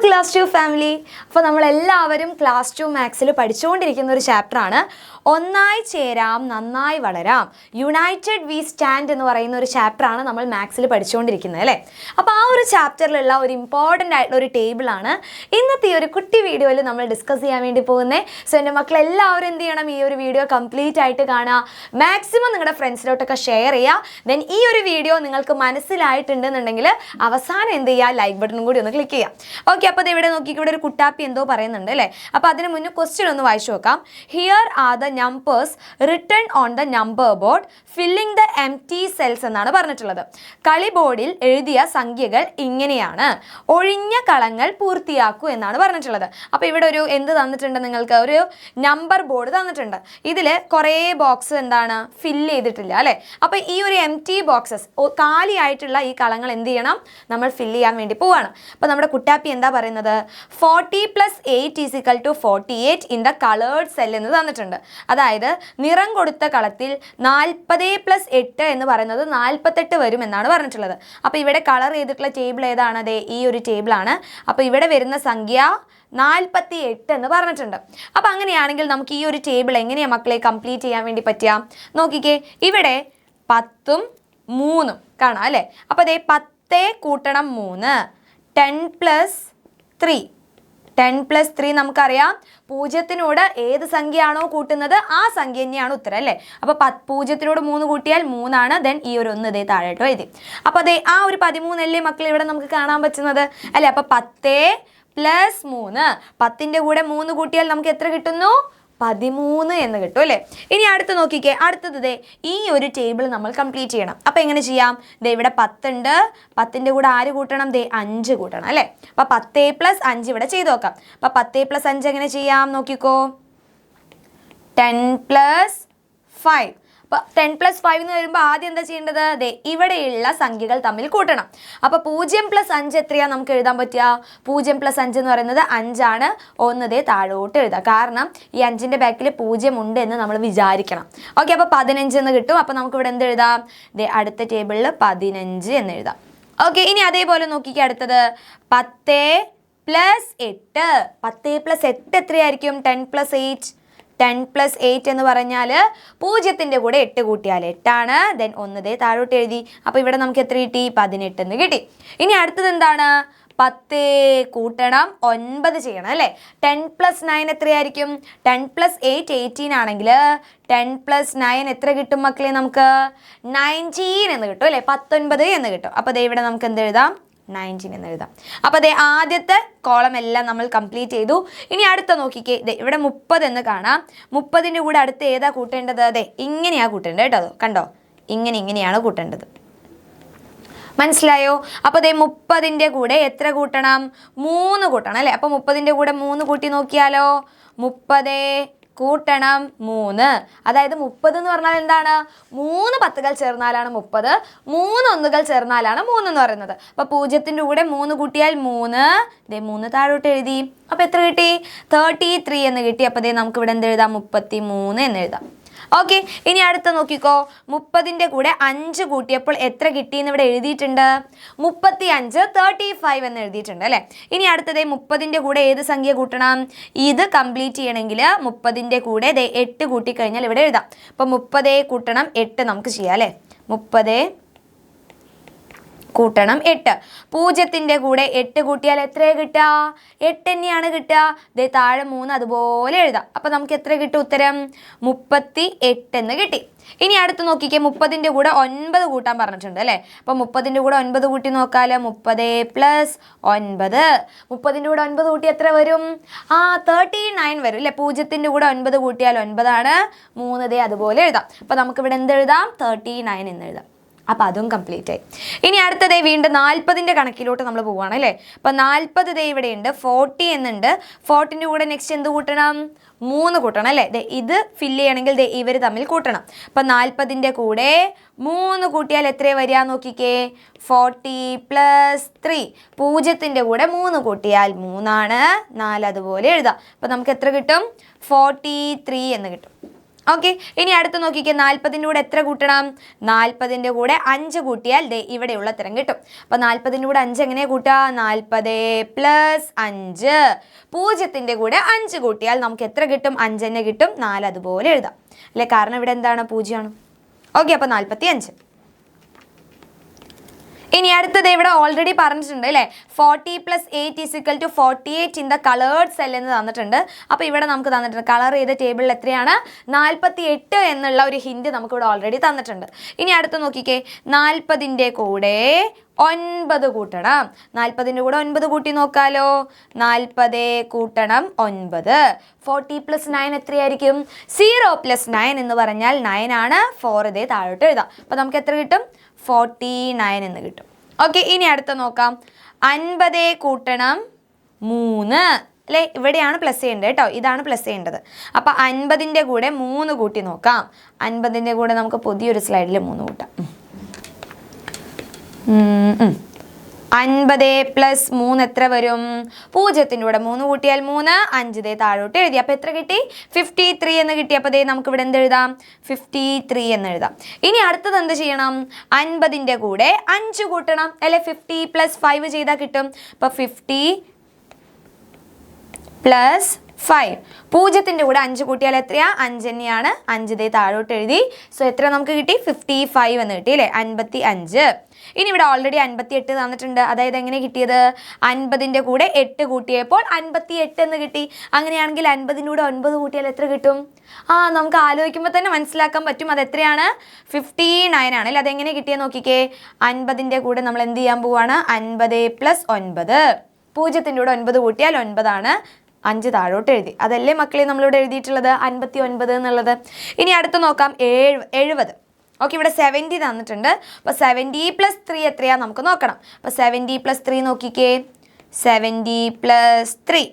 Class 2 family. അപ്പോൾ നമ്മളെല്ലാവരും class 2 മാത്സിൽ പഠിച്ചുകൊണ്ടിരിക്കുന്ന ഒരു ചാപ്റ്ററാണ് ഒന്നായി ചേരാം നന്നായി വളരാം, യുണൈറ്റഡ് വി സ്റ്റാൻഡ് എന്ന് പറയുന്ന ഒരു ചാപ്റ്ററാണ് നമ്മൾ മാത്സിൽ പഠിച്ചുകൊണ്ടിരിക്കുന്നത് അല്ലേ. അപ്പോൾ ആ ഒരു ചാപ്റ്ററിലുള്ള ഒരു ഇമ്പോർട്ടൻ്റ് ആയിട്ടുള്ള ഒരു ടേബിളാണ് ഇന്നത്തെ ഈ ഒരു കുട്ടി വീഡിയോയിൽ നമ്മൾ ഡിസ്കസ് ചെയ്യാൻ വേണ്ടി പോകുന്നത്. സോ എൻ്റെ മക്കളെല്ലാവരും എന്ത് ചെയ്യണം, ഈ ഒരു വീഡിയോ കംപ്ലീറ്റ് ആയിട്ട് കാണുക, മാക്സിമം നിങ്ങളുടെ ഫ്രണ്ട്സിലോട്ടൊക്കെ ഷെയർ ചെയ്യുക. ദെൻ ഈ ഒരു വീഡിയോ നിങ്ങൾക്ക് മനസ്സിലായിട്ടുണ്ടെന്നുണ്ടെങ്കിൽ അവസാനം എന്ത് ചെയ്യുക, ലൈക്ക് ബട്ടണും കൂടി ഒന്ന് ക്ലിക്ക് ചെയ്യാം. ഓക്കെ, അപ്പോൾ ഇവിടെ നോക്കി, ഇവിടെ ഒരു കുട്ടാപ്പി എന്തോ പറയുന്നുണ്ട് അല്ലേ. അപ്പോൾ അതിന് മുന്നേ ക്വസ്റ്റ്യൻ ഒന്ന് വായിച്ചു നോക്കാം. Here are the numbers written on the number board filling the empty cells എന്നാണ് പറഞ്ഞിട്ടുള്ളത്. കളി ബോർഡിൽ എഴുതിയ സംഖ്യകൾ ഇങ്ങനെയാണ്, ഒഴിഞ്ഞ കളങ്ങൾ പൂർത്തിയാക്കൂ എന്നാണ് പറഞ്ഞിട്ടുള്ളത്. അപ്പോൾ ഇവിടെ ഒരു എന്ത് തന്നിട്ടുണ്ട്, നിങ്ങൾക്ക് ഒരു നമ്പർ ബോർഡ് തന്നിട്ടുണ്ട്. ഇതിൽ കുറേ ബോക്സ് എന്താണ് ഫില്ല് ചെയ്തിട്ടില്ല അല്ലേ. അപ്പോൾ ഈ ഒരു എംപ്റ്റി ബോക്സസ്, കാലിയായിട്ടുള്ള ഈ കളങ്ങൾ എന്ത് ചെയ്യണം, നമ്മൾ ഫില്ല് ചെയ്യാൻ വേണ്ടി പോവാണ്. അപ്പോൾ നമ്മുടെ കുട്ടാപ്പി എന്താ പറയുന്നത്, 40 + 8 = 48 ഇൻ ദ കളേർഡ് സെൽ എന്ന് തന്നിട്ടുണ്ട്. അതായത് നിറം കൊടുത്ത കളത്തിൽ 40 + 8 എന്ന് പറയുന്നത് 48 വരും എന്നാണ് പറഞ്ഞിട്ടുള്ളത്. അപ്പോൾ ഇവിടെ കളർ ചെയ്തിട്ടുള്ള ടേബിൾ ഏതാണ്, അതെ ഈ ഒരു ടേബിളാണ്. അപ്പോൾ ഇവിടെ വരുന്ന സംഖ്യ 48 എന്ന് പറഞ്ഞിട്ടുണ്ട്. അപ്പോൾ അങ്ങനെയാണെങ്കിൽ നമുക്ക് ഈ ഒരു ടേബിൾ എങ്ങനെയാണ് മക്കളെ കംപ്ലീറ്റ് ചെയ്യാൻ വേണ്ടി പറ്റുക, നോക്കിക്കേ. ഇവിടെ 10ഉം 3ഉം കാണാം അല്ലേ. അപ്പോൾ അതേ 10 കൂട്ടണം 3, 10 + 3. 10 + 3 നമുക്കറിയാം, പൂജ്യത്തിനോട് ഏത് സംഖ്യയാണോ കൂട്ടുന്നത് ആ സംഖ്യ തന്നെയാണ് ഉത്തരം അല്ലേ. അപ്പോൾ പൂജ്യത്തിനോട് 3 കൂട്ടിയാൽ 3 ആണ്. ദെൻ ഈ ഒരു 1 ഇതേ താഴോട്ടോ എഴുതി. അപ്പോൾ അതേ ആ ഒരു 13 അല്ലേ മക്കൾ ഇവിടെ നമുക്ക് കാണാൻ പറ്റുന്നത് അല്ലേ. അപ്പോൾ 10 + 3, 10ൻ്റെ കൂടെ 3 കൂട്ടിയാൽ നമുക്ക് എത്ര കിട്ടുന്നു, 13 എന്ന് കിട്ടും അല്ലേ. ഇനി അടുത്ത് നോക്കിക്കേ, അടുത്തത് ദേ ഈ ഒരു ടേബിൾ നമ്മൾ കംപ്ലീറ്റ് ചെയ്യണം. അപ്പോൾ എങ്ങനെ ചെയ്യാം, ദേ ഇവിടെ 10 ഉണ്ട്, 10ൻ്റെ കൂടെ ആര് കൂട്ടണം, ദേ 5 കൂട്ടണം അല്ലേ. അപ്പോൾ 10 + 5 ഇവിടെ ചെയ്ത് നോക്കാം. അപ്പോൾ 10 + 5 എങ്ങനെ ചെയ്യാം നോക്കിക്കോ, 10 + 5. അപ്പോൾ 10 + 5 എന്ന് വരുമ്പോൾ ആദ്യം എന്താ ചെയ്യേണ്ടത്, ദേ ഇവിടെയുള്ള സംഖ്യകൾ തമ്മിൽ കൂട്ടണം. അപ്പോൾ 0 + 5 എത്രയാണ് നമുക്ക് എഴുതാൻ പറ്റുക, 0 + 5 എന്ന് പറയുന്നത് 5 ആണ്. 1 ദേ താഴോട്ട് എഴുതാം, കാരണം ഈ 5ൻ്റെ ബാക്കിൽ 0 ഉണ്ട് എന്ന് നമ്മൾ വിചാരിക്കണം. ഓക്കെ, അപ്പോൾ 15 എന്ന് കിട്ടും. അപ്പോൾ നമുക്കിവിടെ എന്ത് എഴുതാം, ദേ അടുത്ത ടേബിളിൽ 15 എന്ന് എഴുതാം. ഓക്കെ, ഇനി അതേപോലെ നോക്കിക്കേ, അടുത്തത് 10 + 8. 10 + 8 എത്രയായിരിക്കും, 10 + 8. 10 + 8 എന്ന് പറഞ്ഞാൽ 0ൻ്റെ കൂടെ 8 കൂട്ടിയാൽ 8 ആണ്. ദെൻ 1 ദേ താഴോട്ട് എഴുതി. അപ്പോൾ ഇവിടെ നമുക്ക് എത്ര കിട്ടി, 18 എന്ന് കിട്ടി. ഇനി അടുത്തത് എന്താണ്, 10 കൂട്ടണം 9 ചെയ്യണം അല്ലേ. 10 + 9 എത്രയായിരിക്കും, 10 + 8 18 ആണെങ്കിൽ 10 + 9 എത്ര കിട്ടും മക്കളെ, നമുക്ക് 19 എന്ന് കിട്ടും അല്ലേ, 19 എന്ന് കിട്ടും. അപ്പോൾ ദേ ഇവിടെ നമുക്ക് എന്ത് എഴുതാം, 19 എന്ന് എഴുതാം. അപ്പോൾ അതേ ആദ്യത്തെ കോളം എല്ലാം നമ്മൾ കംപ്ലീറ്റ് ചെയ്തു. ഇനി അടുത്ത നോക്കിക്കേ, ഇവിടെ 30 എന്ന് കാണാം. 30ൻ്റെ കൂടെ അടുത്ത് ഏതാ കൂട്ടേണ്ടത്, അതെ ഇങ്ങനെയാണ് കൂട്ടേണ്ടത് കേട്ടോ. കണ്ടോ, ഇങ്ങനെയാണ് കൂട്ടേണ്ടത്, മനസ്സിലായോ. അപ്പോൾ അതേ 30ൻ്റെ കൂടെ എത്ര കൂട്ടണം, 3 കൂട്ടണം അല്ലേ. അപ്പോൾ 30ൻ്റെ കൂടെ 3 കൂട്ടി നോക്കിയാലോ, 30 കൂട്ടണം 3. അതായത് 30 എന്ന് പറഞ്ഞാൽ എന്താണ്, 3 10കൾ ചേർന്നാലാണ് 30, 3 1കൾ ചേർന്നാലാണ് 3 എന്ന് പറയുന്നത്. അപ്പോൾ 0ൻ്റെ കൂടെ 3 കൂട്ടിയാൽ 3, ദേ 3 താഴോട്ട് എഴുതി. അപ്പോൾ എത്ര കിട്ടി, 33 എന്ന് കിട്ടി. അപ്പോൾ ദേ നമുക്ക് ഇവിടെ എന്ത് എഴുതാം, 33 എന്ന് എഴുതാം. ഓക്കെ, ഇനി അടുത്ത നോക്കിക്കോ, 30ൻ്റെ കൂടെ 5 കൂട്ടിയപ്പോൾ എത്ര കിട്ടി എന്ന് ഇവിടെ എഴുതിയിട്ടുണ്ട്, 35, 35 എന്ന് എഴുതിയിട്ടുണ്ട് അല്ലേ. ഇനി അടുത്തത് 30ൻ്റെ കൂടെ ഏത് സംഖ്യ കൂട്ടണം, ഇത് കംപ്ലീറ്റ് ചെയ്യണമെങ്കിൽ 30ൻ്റെ കൂടെ 8 കൂട്ടിക്കഴിഞ്ഞാൽ ഇവിടെ എഴുതാം. അപ്പോൾ 30 കൂട്ടണം 8 നമുക്ക് ചെയ്യാം അല്ലേ. 30 കൂട്ടണം 8. 0ൻ്റെ കൂടെ 8 കൂട്ടിയാൽ എത്രയാണ് കിട്ടുക, 8 തന്നെയാണ് കിട്ടുക. ദേ താഴെ 3 അതുപോലെ എഴുതാം. അപ്പോൾ നമുക്ക് എത്ര കിട്ടും ഉത്തരം, 38 എന്ന് കിട്ടി. ഇനി അടുത്ത് നോക്കിക്കേ, 30ൻ്റെ കൂടെ 9 കൂട്ടാൻ പറഞ്ഞിട്ടുണ്ട് അല്ലേ. അപ്പോൾ 30ൻ്റെ കൂടെ 9 കൂട്ടി നോക്കാമല്ലോ, 30 + 9. 30ൻ്റെ കൂടെ 9 കൂട്ടി എത്ര വരും, 39 വരും അല്ലേ. 0ൻ്റെ കൂടെ 9 കൂട്ടിയാൽ 9 ആണ്. 3 ദേ അതുപോലെ എഴുതാം. അപ്പോൾ നമുക്കിവിടെ എന്ത് എഴുതാം, 39 എന്ന് എഴുതാം. അപ്പോൾ അതും കംപ്ലീറ്റ് ആയി. ഇനി അടുത്തതേ വീണ്ടും 40ൻ്റെ കണക്കിലോട്ട് നമ്മൾ പോവുകയാണ് അല്ലേ. അപ്പോൾ 40 ദേ ഇവിടെയുണ്ട്, 40 എന്നുണ്ട്. 40ൻ്റെ കൂടെ നെക്സ്റ്റ് എന്ത് കൂട്ടണം, 3 കൂട്ടണം അല്ലേ. ദേ ഇത് ഫില്ല് ചെയ്യണമെങ്കിൽ ദേ ഇവർ തമ്മിൽ കൂട്ടണം. അപ്പോൾ 40ൻ്റെ കൂടെ 3 കൂട്ടിയാൽ എത്രയാണ് വരിക നോക്കിക്കേ, 40 + 3. 0ൻ്റെ കൂടെ 3 കൂട്ടിയാൽ 3 ആണ്. 4 അതുപോലെ എഴുതാം. അപ്പോൾ നമുക്ക് എത്ര കിട്ടും, 43 എന്ന് കിട്ടും. ഓക്കെ, ഇനി അടുത്ത് നോക്കിക്കേ, 40ൻ്റെ കൂടെ എത്ര കൂട്ടണം? 40ൻ്റെ കൂടെ 5 കൂട്ടിയാൽ ദേ ഇവിടെയുള്ള ഉത്തരം കിട്ടും. അപ്പോൾ 40ൻ്റെ കൂടെ 5 എങ്ങനെയാണ് കൂട്ടുക? 40 + 5. 0ൻ്റെ കൂടെ 5 കൂട്ടിയാൽ നമുക്ക് എത്ര കിട്ടും? 5 തന്നെ കിട്ടും. 4 അതുപോലെ എഴുതാം അല്ലേ, കാരണം ഇവിടെ എന്താണ്? 0 ആണ്. ഓക്കെ, അപ്പോൾ 45. ഇനി അടുത്തത് ഇവിടെ ഓൾറെഡി പറഞ്ഞിട്ടുണ്ട് അല്ലേ, 40 + 8 = 48 ഇൻ ദ കളേർഡ് സെൽ എന്ന് തന്നിട്ടുണ്ട്. അപ്പോൾ ഇവിടെ നമുക്ക് തന്നിട്ടുണ്ട് കളർ ചെയ്ത ടേബിളിൽ എത്രയാണ്? 48 എന്നുള്ള ഒരു ഹിന്റ് നമുക്കിവിടെ ഓൾറെഡി തന്നിട്ടുണ്ട്. ഇനി അടുത്ത് നോക്കിക്കേ, 40ൻ്റെ കൂടെ 9 കൂട്ടണം. 40ൻ്റെ കൂടെ 9 കൂട്ടി നോക്കാലോ. 40 കൂട്ടണം 9. 40 + 9 എത്രയായിരിക്കും? 0 + 9 എന്ന് പറഞ്ഞാൽ 9 ആണ്. 4 ഇതേ താഴോട്ട് എഴുതാം. അപ്പോൾ നമുക്ക് എത്ര കിട്ടും? 49 എന്ന് കിട്ടും. ഓക്കെ, ഇനി അടുത്ത നോക്കാം. 50 കൂട്ടണം 3 അല്ലേ, ഇവിടെയാണ് പ്ലസ് ചെയ്യേണ്ടത് കേട്ടോ, ഇതാണ് പ്ലസ് ചെയ്യേണ്ടത്. അപ്പോൾ 50ൻ്റെ കൂടെ 3 കൂട്ടി നോക്കാം. 50ൻ്റെ കൂടെ നമുക്ക് പുതിയൊരു സ്ലൈഡിൽ 3 കൂട്ടാം. 50 + 3 എത്ര വരും? 0ൻ്റെ കൂടെ 3 കൂട്ടിയാൽ 3, 5 ദേ താഴോട്ട് എഴുതി. അപ്പോൾ എത്ര കിട്ടി? 53 എന്ന് കിട്ടി. അപ്പോൾ ദേ നമുക്ക് ഇവിടെ എന്ത് എഴുതാം? 53 എന്ന് എഴുതാം. ഇനി അടുത്തത് എന്ത് ചെയ്യണം? 50ൻ്റെ കൂടെ 5 കൂട്ടണം അല്ലെ, 50 + 5 ചെയ്താൽ കിട്ടും. അപ്പോൾ 50 + 5. 0ൻ്റെ കൂടെ 5 കൂട്ടിയാൽ എത്രയാ? 5 തന്നെയാണ്. 5 ദേ താഴോട്ട് എഴുതി. സോ എത്ര നമുക്ക് കിട്ടി? 55 എന്ന് കിട്ടി അല്ലേ, 55. ഇനി ഇവിടെ ഓൾറെഡി 58 തന്നിട്ടുണ്ട്. അതായത് എങ്ങനെ കിട്ടിയത്? 50ൻ്റെ കൂടെ 8 കൂട്ടിയപ്പോൾ 58 എന്ന് കിട്ടി. അങ്ങനെയാണെങ്കിൽ 50ൻ്റെ കൂടെ 9 കൂട്ടിയാൽ എത്ര കിട്ടും? നമുക്ക് ആലോചിക്കുമ്പോൾ തന്നെ മനസ്സിലാക്കാൻ പറ്റും അത് എത്രയാണ്? 59 ആണ് അല്ലേ. അതെങ്ങനെ കിട്ടിയെന്ന് നോക്കിക്കേ. 50ൻ്റെ കൂടെ നമ്മൾ എന്ത് ചെയ്യാൻ പോവാണ്? 50 + 9. 0ൻ്റെ കൂടെ 9 കൂട്ടിയാൽ 9 ആണ്. 5 താഴോട്ട് എഴുതി. അതല്ലേ മക്കളെ നമ്മളിവിടെ എഴുതിയിട്ടുള്ളത് 59 എന്നുള്ളത്. ഇനി അടുത്ത് നോക്കാം, 70. ഓക്കെ, ഇവിടെ 70 തന്നിട്ടുണ്ട്. അപ്പോൾ 70 + 3 എത്രയാ നമുക്ക് നോക്കണം. അപ്പോൾ 70 + 3 നോക്കിക്കേ. 70 + 3.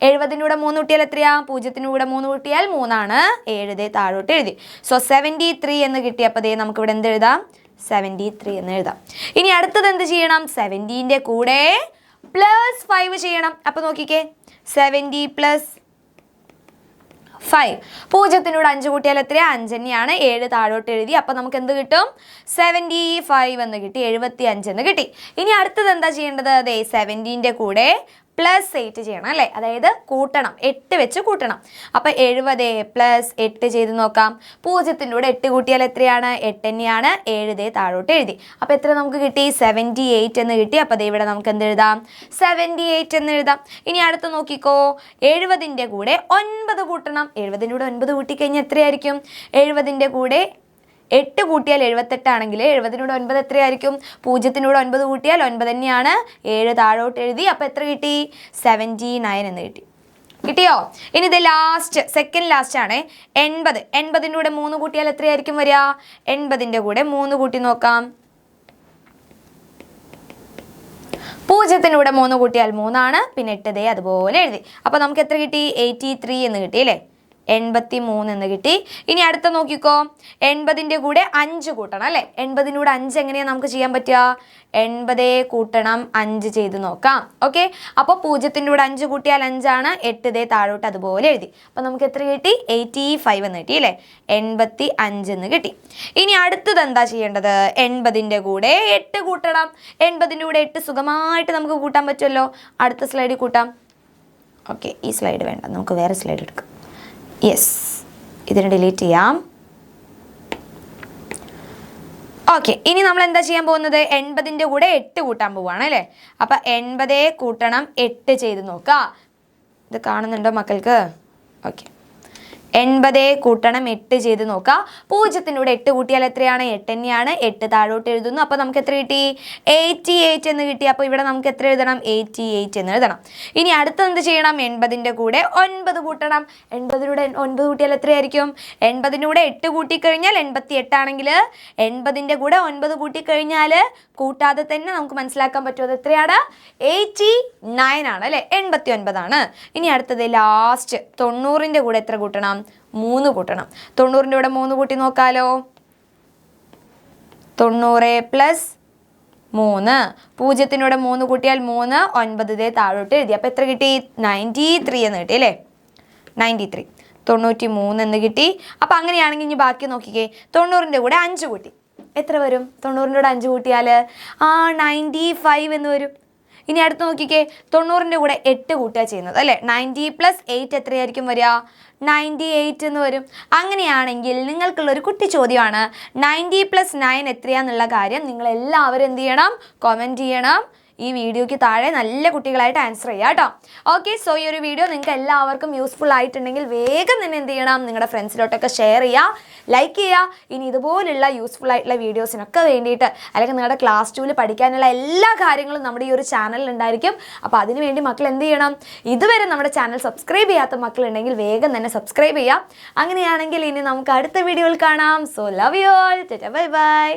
70ൻ്റെ കൂടെ 3 കൂട്ടിയാൽ എത്രയാ? 0ൻ്റെ കൂടെ 3 കൂട്ടിയാൽ 3 ആണ്. 7 ദേ താഴോട്ട് എഴുതി. സോ 73 എന്ന് കിട്ടിയപ്പോൾ ദേ നമുക്ക് ഇവിടെ എന്ത് എഴുതാം? 73 എന്ന് എഴുതാം. ഇനി അടുത്തത് എന്ത് ചെയ്യണം? 70ൻ്റെ കൂടെ +5 ചെയ്യണം. അപ്പോൾ നോക്കിക്കേ, 70 + 5. 0ൻ്റെ കൂടെ 5 കൂട്ടിയാൽ എത്രയാ? 5 തന്നെയാണ്. 7 താഴോട്ട് എഴുതി. അപ്പോൾ നമുക്ക് എന്ത് കിട്ടും? 75 എന്ന് കിട്ടി. 75 എന്ന് കിട്ടി. ഇനി അടുത്തത് എന്താ ചെയ്യേണ്ടത്? അതെ, 70ൻ്റെ കൂടെ +8 ചെയ്യണം അല്ലേ, അതായത് കൂട്ടണം, 8 വെച്ച് കൂട്ടണം. അപ്പോൾ 70 + 8 ചെയ്ത് നോക്കാം. 0ൻ്റെ കൂടെ 8 കൂട്ടിയാൽ എത്രയാണ്? 8 തന്നെയാണ്. 7 ദേ താഴോട്ട് എഴുതി. അപ്പോൾ എത്ര നമുക്ക് കിട്ടി? 78 എന്ന് കിട്ടി. അപ്പോൾ ഇവിടെ നമുക്ക് എന്ത് എഴുതാം? 78 എന്ന് എഴുതാം. ഇനി അടുത്ത് നോക്കിക്കോ, 70ൻ്റെ കൂടെ 9 കൂട്ടണം. 70ൻ്റെ കൂടെ 9 കൂട്ടിക്കഴിഞ്ഞാൽ എത്രയായിരിക്കും? 70ൻ്റെ കൂടെ 8 കൂട്ടിയാൽ 78 ആണെങ്കിൽ 70ൻ്റെ കൂടെ 9 എത്രയായിരിക്കും? 0ൻ്റെ കൂടെ 9 കൂട്ടിയാൽ 9 തന്നെയാണ്. 7 താഴോട്ട് എഴുതി. അപ്പോൾ എത്ര കിട്ടി? 79 എന്ന് കിട്ടി. കിട്ടിയോ? ഇനി ഇത് ലാസ്റ്റ്, സെക്കൻഡ് ലാസ്റ്റ് ആണ് 80. 80ൻ്റെ കൂടെ 3 കൂട്ടിയാൽ എത്രയായിരിക്കും വരിക? 80ൻ്റെ കൂടെ 3 കൂട്ടി നോക്കാം. 0ൻ്റെ കൂടെ 3 കൂട്ടിയാൽ 3 ആണ്. പിന്നെ 8 ദേ അതുപോലെ എഴുതി. അപ്പോൾ നമുക്ക് എത്ര കിട്ടി? 83 എന്ന് കിട്ടി അല്ലേ, 83 എന്ന് കിട്ടി. ഇനി അടുത്ത നോക്കിക്കോ, 80ൻ്റെ കൂടെ 5 കൂട്ടണം അല്ലേ. 80ൻ്റെ കൂടെ 5 എങ്ങനെയാണ് നമുക്ക് ചെയ്യാൻ പറ്റുക? 80 കൂട്ടണം 5 ചെയ്ത് നോക്കാം. ഓക്കെ, അപ്പോൾ 0ൻ്റെ കൂടെ 5 കൂട്ടിയാൽ 5 ആണ്. 8 ദേ താഴോട്ട് അതുപോലെ എഴുതി. അപ്പോൾ നമുക്ക് എത്ര കിട്ടി? 85 എന്ന് കിട്ടി അല്ലേ, 85 എന്ന് കിട്ടി. ഇനി അടുത്തത് എന്താ ചെയ്യേണ്ടത്? 80ൻ്റെ കൂടെ 8 കൂട്ടണം. 80ൻ്റെ കൂടെ 8 സുഖമായിട്ട് നമുക്ക് കൂട്ടാൻ പറ്റുമല്ലോ. അടുത്ത സ്ലൈഡിൽ കൂട്ടാം. ഓക്കെ, ഈ സ്ലൈഡ് വേണ്ട, നമുക്ക് വേറെ സ്ലൈഡ് എടുക്കാം. യെസ്, ഇതിനെ ഡിലീറ്റ് ചെയ്യാം. ഓക്കെ, ഇനി നമ്മൾ എന്താ ചെയ്യാൻ പോകുന്നത്? 80ൻ്റെ കൂടെ 8 കൂട്ടാൻ പോവുകയാണ് അല്ലേ. അപ്പം 80 കൂട്ടണം 8 ചെയ്ത് നോക്കുക. ഇത് കാണുന്നുണ്ടോ മക്കൾക്ക്? ഓക്കെ, 80 കൂട്ടണം 8 ചെയ്ത് നോക്കുക. 0ൻ്റെ കൂടെ 8 കൂട്ടിയാൽ എത്രയാണ്? 8 തന്നെയാണ്. 8 താഴോട്ട് എഴുതുന്നു. അപ്പോൾ നമുക്ക് എത്ര കിട്ടി? 88 എന്ന് കിട്ടി. അപ്പോൾ ഇവിടെ നമുക്ക് എത്ര എഴുതണം? 88 എന്ന് എഴുതണം. ഇനി അടുത്ത എന്ത് ചെയ്യണം? 80ൻ്റെ കൂടെ 9 കൂട്ടണം. 80ൻ്റെ കൂടെ 9 കൂട്ടിയാൽ എത്രയായിരിക്കും? 80ൻ്റെ കൂടെ 8 കൂട്ടിക്കഴിഞ്ഞാൽ 88 ആണെങ്കിൽ 80ൻ്റെ കൂടെ 9 കൂട്ടിക്കഴിഞ്ഞാൽ കൂട്ടാതെ തന്നെ നമുക്ക് മനസ്സിലാക്കാൻ പറ്റും അത് എത്രയാണ്? 89 ആണ് അല്ലേ, 89 ആണ്. ഇനി അടുത്തത് ലാസ്റ്റ് 90ൻ്റെ കൂടെ എത്ര കൂട്ടണം? 3 കൂട്ടണം. 90ൻ്റെ കൂടെ 3 കൂട്ടി നോക്കാലോ. 90 + 3. 0ൻ്റെ കൂടെ 3 കൂട്ടിയാൽ 3, 9 ദേ താഴോട്ട് എഴുതി. അപ്പോൾ എത്ര കിട്ടി? 93 എന്ന് കിട്ടി അല്ലേ, 93. 93 എന്ന് കിട്ടി. അപ്പം അങ്ങനെയാണെങ്കിൽ ഇനി ബാക്കി നോക്കിക്കേ, 90ൻ്റെ കൂടെ 5 കൂട്ടി എത്ര വരും? 90ൻ്റെ കൂടെ 5 കൂട്ടിയാൽ 95 എന്ന് വരും. ഇനി അടുത്ത് നോക്കിക്കേ, 90ൻ്റെ കൂടെ 8 കൂട്ടുക ചെയ്യുന്നത് അല്ലേ. 90 + 8 എത്രയായിരിക്കും വരിക? 98 എന്ന് വരും. അങ്ങനെയാണെങ്കിൽ നിങ്ങൾക്കുള്ളൊരു കുട്ടി ചോദ്യമാണ്, 90 + 9 എത്രയാന്നുള്ള കാര്യം നിങ്ങൾ എല്ലാവരും എന്ത് ചെയ്യണം? കമൻറ്റ് ചെയ്യണം. ഈ വീഡിയോയ്ക്ക് താഴെ നല്ല കുട്ടികളായിട്ട് ആൻസർ ചെയ്യുക കേട്ടോ. ഓക്കെ, സോ ഈ ഒരു വീഡിയോ നിങ്ങൾക്ക് എല്ലാവർക്കും യൂസ്ഫുൾ ആയിട്ടുണ്ടെങ്കിൽ വേഗം തന്നെ എന്ത് ചെയ്യണം? നിങ്ങളുടെ ഫ്രണ്ട്സിലോട്ടൊക്കെ ഷെയർ ചെയ്യുക, ലൈക്ക് ചെയ്യുക. ഇനി ഇതുപോലുള്ള യൂസ്ഫുൾ ആയിട്ടുള്ള വീഡിയോസിനൊക്കെ വേണ്ടിയിട്ട് അല്ലെങ്കിൽ നിങ്ങളുടെ ക്ലാസ് 2-ൽ പഠിക്കാനുള്ള എല്ലാ കാര്യങ്ങളും നമ്മുടെ ഈ ഒരു ചാനലിൽ ഉണ്ടായിരിക്കും. അപ്പോൾ അതിനുവേണ്ടി മക്കൾ എന്ത് ചെയ്യണം? ഇതുവരെ നമ്മുടെ ചാനൽ സബ്സ്ക്രൈബ് ചെയ്യാത്ത മക്കളുണ്ടെങ്കിൽ വേഗം തന്നെ സബ്സ്ക്രൈബ് ചെയ്യുക. അങ്ങനെയാണെങ്കിൽ ഇനി നമുക്ക് അടുത്ത വീഡിയോയിൽ കാണാം. So love you all. Bye bye.